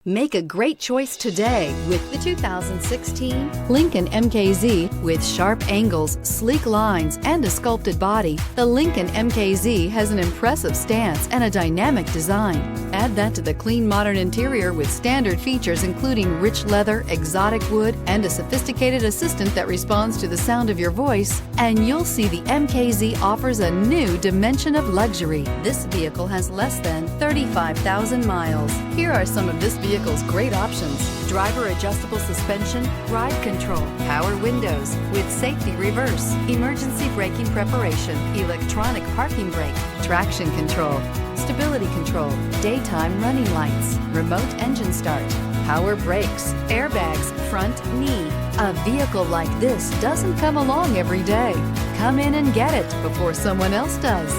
Make a great choice today with the 2016 Lincoln MKZ. With sharp angles, sleek lines, and a sculpted body, the Lincoln MKZ has an impressive stance and a dynamic design. Add that to the clean modern interior with standard features including rich leather, exotic wood, and a sophisticated assistant that responds to the sound of your voice, and you'll see the MKZ offers a new dimension of luxury. This vehicle has less than 35,000 miles. Here are some of this vehicle's great options: driver adjustable suspension, ride control, power windows with safety reverse, emergency braking preparation, electronic parking brake, traction control, stability control, daytime running lights, remote engine start, power brakes, airbags, front knee. A vehicle like this doesn't come along every day. Come in and get it before someone else does.